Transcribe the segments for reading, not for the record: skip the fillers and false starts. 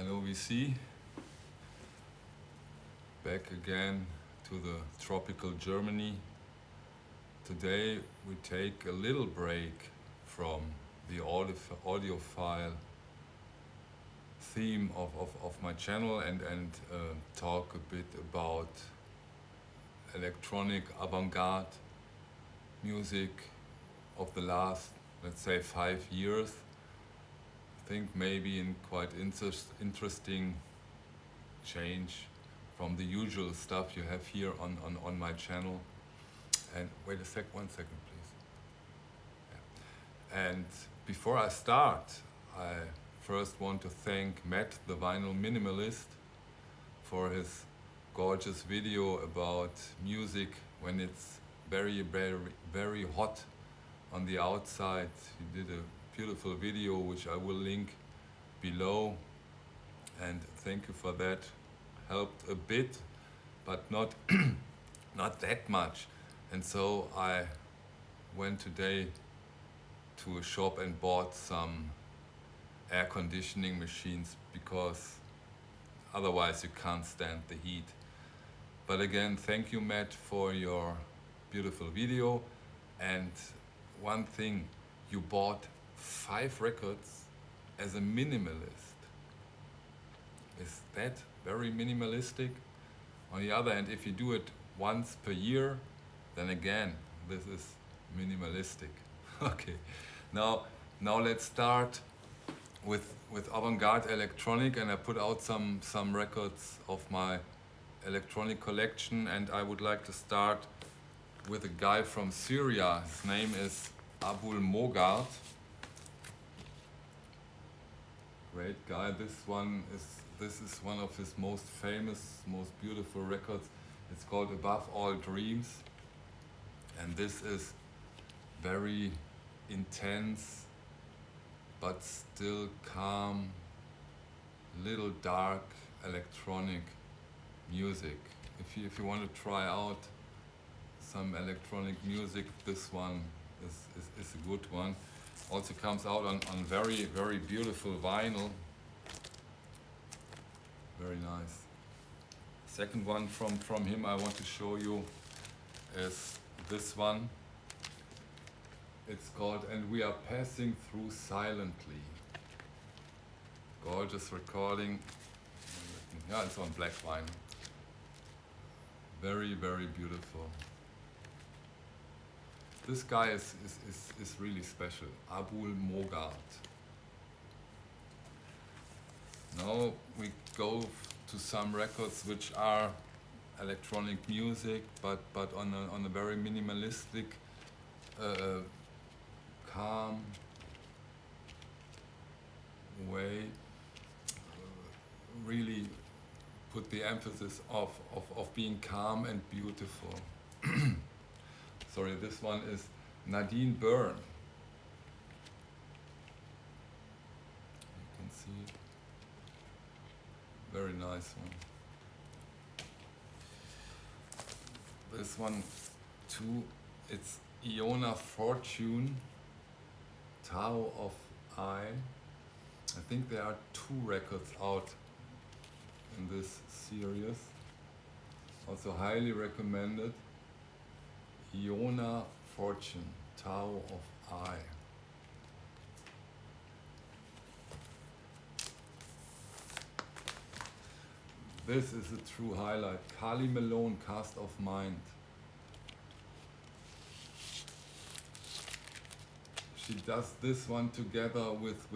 Hello VC, back again to the tropical Germany. Today we take a little break from the audiophile theme of my channel and talk a bit about electronic avant-garde music of the last, let's say, 5 years. I think maybe in quite interesting change from the usual stuff you have here on my channel. And wait one second please. Yeah. And before I start, I first want to thank Matt, the vinyl minimalist, for his gorgeous video about music when it's very hot on the outside. He did a beautiful video which I will link below, and thank you for that. Helped a bit, but not not that much. And so I went today to a shop and bought some air conditioning machines, because otherwise you can't stand the heat. But again, thank you Matt for your beautiful video. And one thing, you bought 5 records as a minimalist. Is that very minimalistic? On the other hand, if you do it once per year, then again, this is minimalistic. Okay, now let's start with Avant-Garde Electronic, and I put out some records of my electronic collection, and I would like to start with a guy from Syria. His name is Abul Mogart. Great guy. This is one of his most famous, most beautiful records. It's called Above All Dreams, and this is very intense but still calm, little dark electronic music. If you want to try out some electronic music, this one is a good one. Also comes out on very beautiful vinyl. Very nice. Second one from him I want to show you is this one. It's called And We Are Passing Through Silently. Gorgeous recording. Yeah, it's on black vinyl. Very beautiful. This guy is really special, Abul Mogart. Now we go to some records which are electronic music, but on a very minimalistic, calm way. Really put the emphasis of being calm and beautiful. Sorry, this one is Nadine Byrne. You can see it. Very nice one. This one too, it's Iona Fortune, Tao of I. I think there are 2 records out in this series. Also highly recommended. Iona Fortune, Tao of I. This is a true highlight. Carly Malone, Cast of Mind. She does this one together with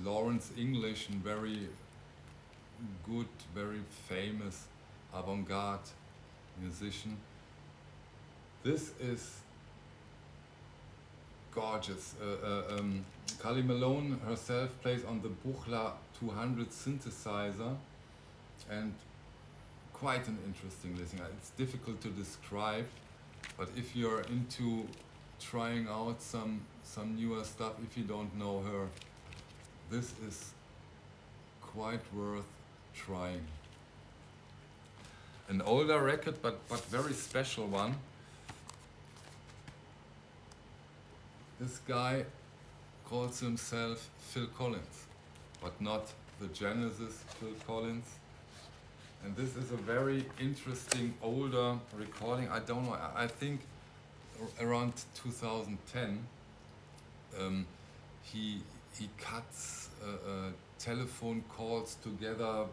Lawrence English, a very good, very famous avant-garde musician. This is gorgeous. Carly Malone herself plays on the Buchla 200 synthesizer, and quite an interesting listening. It's difficult to describe, but if you're into trying out some newer stuff, if you don't know her, this is quite worth trying. An older record, but very special one. This guy calls himself Phil Collins, but not the Genesis, Phil Collins. And this is a very interesting older recording. I don't know, I think around 2010, he cuts telephone calls together.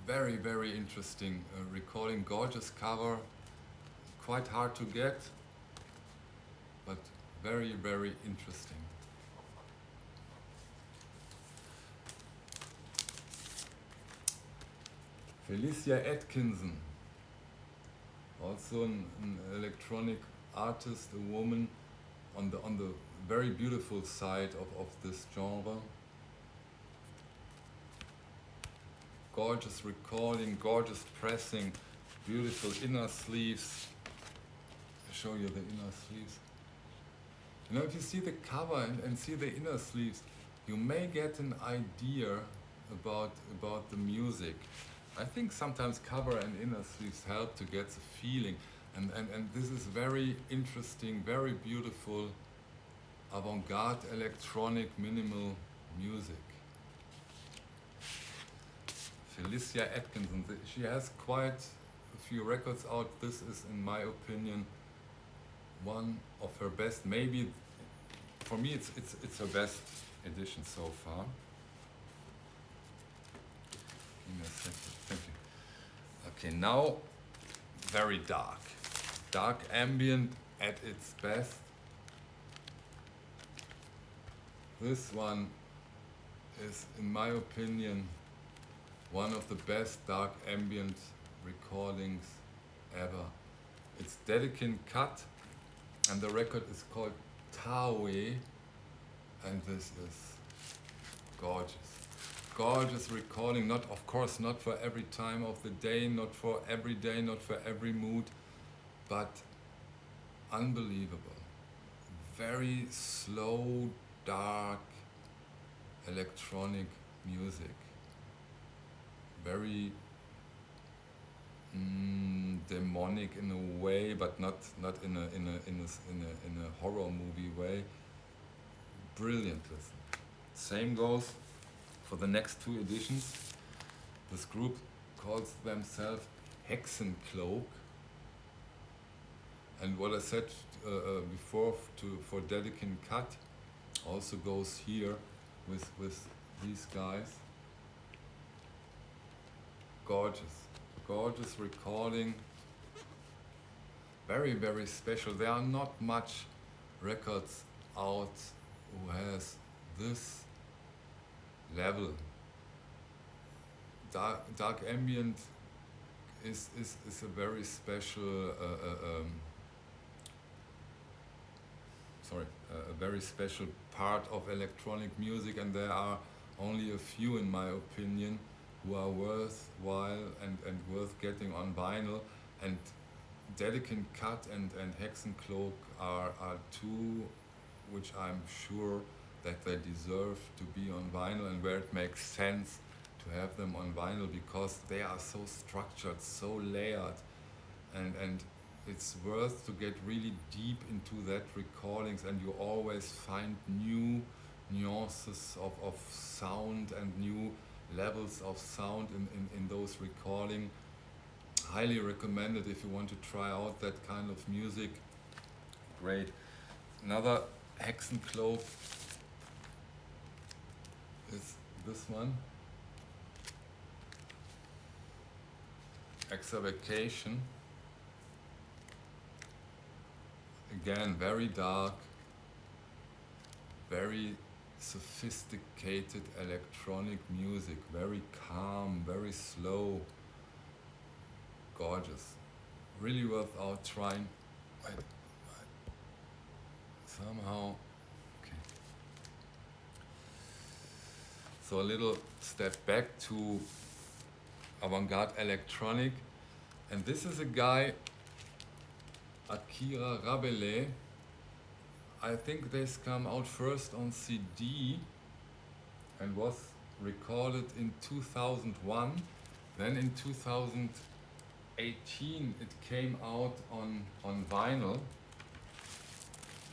Very, very interesting recording, gorgeous cover, quite hard to get, but very, very interesting. Felicia Atkinson, also an electronic artist, a woman on the very beautiful side of this genre. Gorgeous recording, gorgeous pressing, beautiful inner sleeves. I'll show you the inner sleeves. You know, if you see the cover and see the inner sleeves, you may get an idea about the music. I think sometimes cover and inner sleeves help to get the feeling, and this is very interesting, very beautiful avant-garde electronic minimal music. Felicia Atkinson, she has quite a few records out. This is, in my opinion, one of her best. Maybe for me, it's her best edition so far. Give me a second. Thank you. Okay, now very dark. Dark ambient at its best. This one is, in my opinion, one of the best dark ambient recordings ever. It's Dedekind cut, and the record is called Tawe, and this is gorgeous. Gorgeous recording, not, of course, not for every time of the day, not for every day, not for every mood, but unbelievable. Very slow, dark, electronic music. Very demonic in a way, but not in a horror movie way. Brilliant listen. Same goes for the next two editions. This group calls themselves Hexencloak, and what I said before for Dedekind cut also goes here with these guys. Gorgeous recording. Very, very special. There are not much records out who has this level. Dark ambient is a very special a very special part of electronic music, and there are only a few, in my opinion, who are worthwhile and worth getting on vinyl. And Dedekind cut and Hexencloak are two which I'm sure that they deserve to be on vinyl, and where it makes sense to have them on vinyl, because they are so structured, so layered, and it's worth to get really deep into that recordings, and you always find new nuances of sound and new levels of sound in those recordings. Highly recommended if you want to try out that kind of music. Great. Another Hexencloak is this one. Exavacation. Again, very dark, very sophisticated electronic music, very calm, very slow, gorgeous. Really worth out trying. Wait. Somehow, okay. So a little step back to Avant-Garde Electronic, and this is a guy, Akira Rabelais. I think this came out first on CD and was recorded in 2001. Then in 2018 it came out on vinyl,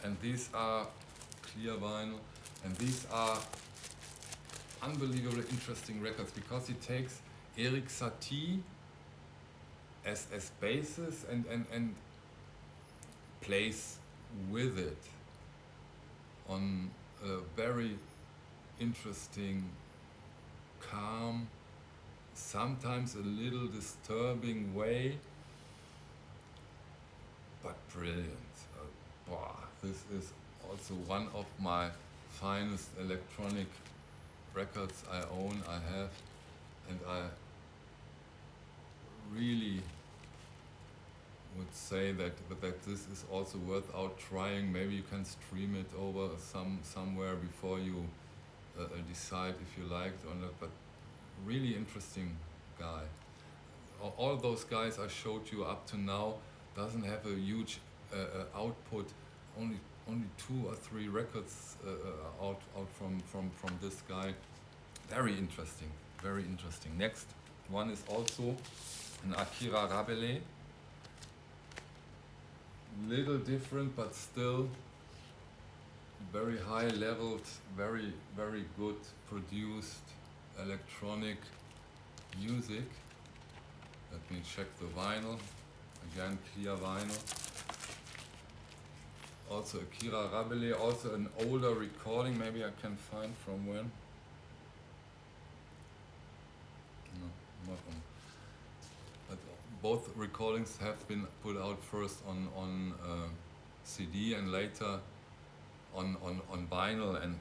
and these are clear vinyl, and these are unbelievably interesting records because he takes Erik Satie as basis and plays with it on a very interesting, calm, sometimes a little disturbing way, but brilliant. Wow, this is also one of my finest electronic records I own, I have, and I really would say that this is also worth out trying. Maybe you can stream it over somewhere before you decide if you like it or not, but really interesting guy. All those guys I showed you up to now doesn't have a huge output, only 2 or 3 records out from this guy. Very interesting, very interesting. Next one is also an Akira Rabelais. Little different, but still very high leveled, very good produced electronic music. Let me check the vinyl. Again, clear vinyl. Also Akira Rabelais, also an older recording, maybe I can find from when. No, not on. But both recordings have been put out first on CD and later on vinyl, and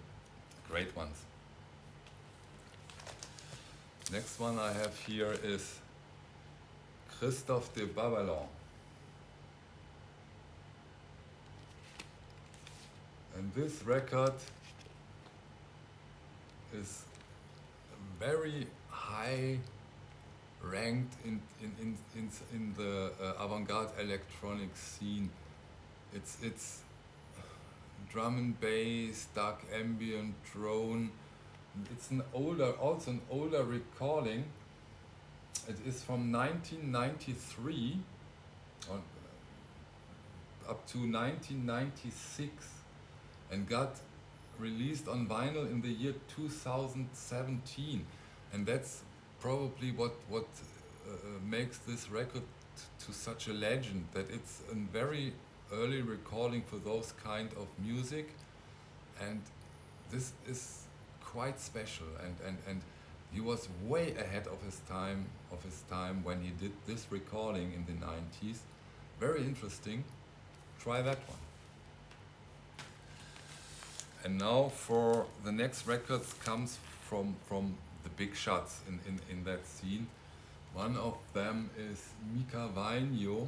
great ones. Next one I have here is Christophe de Babalon. And this record is very high ranked in the avant-garde electronic scene. It's drum and bass, dark ambient, drone. It's also an older recording. It is from 1993 up to 1996 and got released on vinyl in the year 2017, and that's probably what makes this record to such a legend, that it's a very early recording for those kind of music, and this is quite special, and he was way ahead of his time when he did this recording in the 90s. Very interesting. Try that one. And now for the next records comes from the big shots in that scene. One of them is Mika Vainio,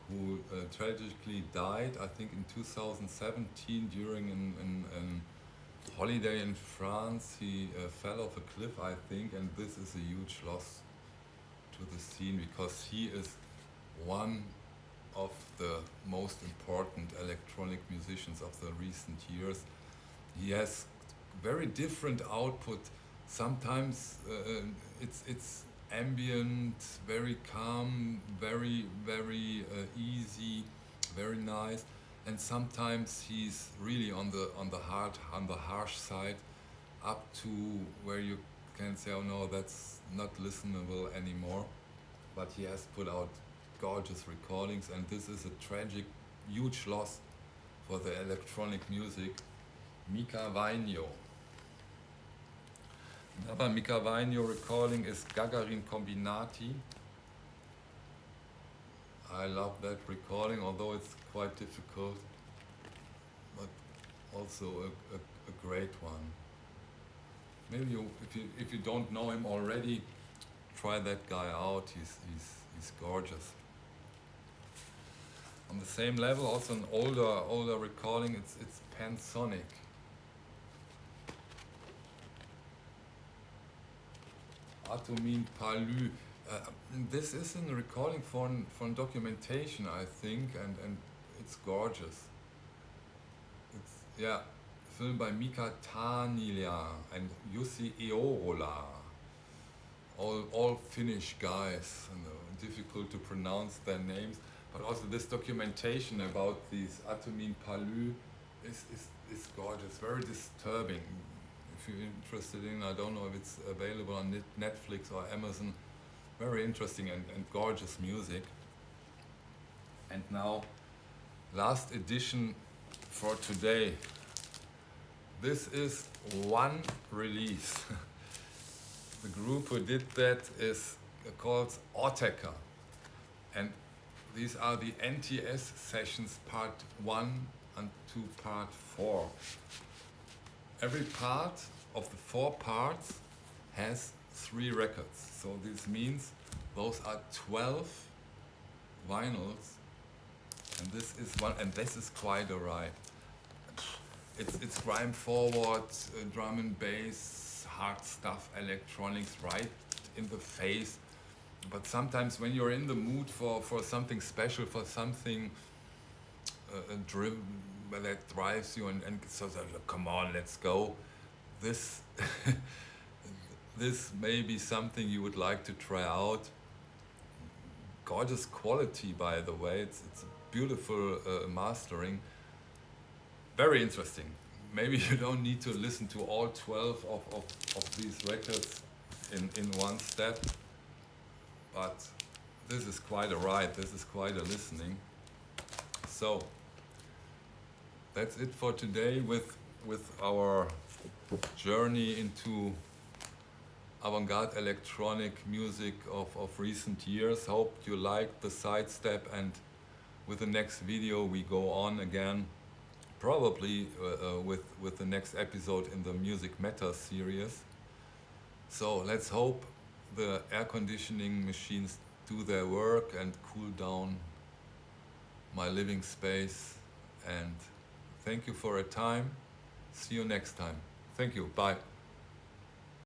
who tragically died, I think in 2017 during an holiday in France. He fell off a cliff, I think, and this is a huge loss to the scene because he is one of the most important electronic musicians of the recent years. He has very different output. Sometimes it's ambient, very calm, very easy, very nice, and sometimes he's really on the harsh side, up to where you can say, oh no, that's not listenable anymore. But he has put out gorgeous recordings, and this is a tragic, huge loss for the electronic music. Mika Vainio. Another Mika Vainio recording is Gagarin Combinati. I love that recording, although it's quite difficult, but also a great one. Maybe if you don't know him already, try that guy out. He's gorgeous. On the same level, also an older recording. It's Pansonic. Atomine Palu. This is a recording for documentation, I think, and it's gorgeous. It's filmed by Mika Tanila and Jussi Eorola. All Finnish guys, and difficult to pronounce their names. But also this documentation about these Atomine Palu is gorgeous, very disturbing. If you're interested in. I don't know if it's available on Netflix or Amazon. Very interesting and gorgeous music. And now, last edition for today. This is one release. The group who did that is called Autechre. And these are the NTS sessions part 1 and to part 4. Every part of the 4 parts has 3 records. So this means those are 12 vinyls. And this is one, and this is quite a ride. It's grime forward, drum and bass, hard stuff, electronics right in the face. But sometimes when you're in the mood for something special, for something that drives you and so come on, let's go. This this may be something you would like to try out. Gorgeous quality, by the way. It's beautiful mastering. Very interesting. Maybe you don't need to listen to all 12 of these records in one step, but this is quite a ride, this is quite a listening. So that's it for today with our journey into avant-garde electronic music of recent years. Hope you liked the sidestep, and with the next video we go on again, probably with the next episode in the Music Matters series. So let's hope the air conditioning machines do their work and cool down my living space. And thank you for your time. See you next time. Thank you. Bye.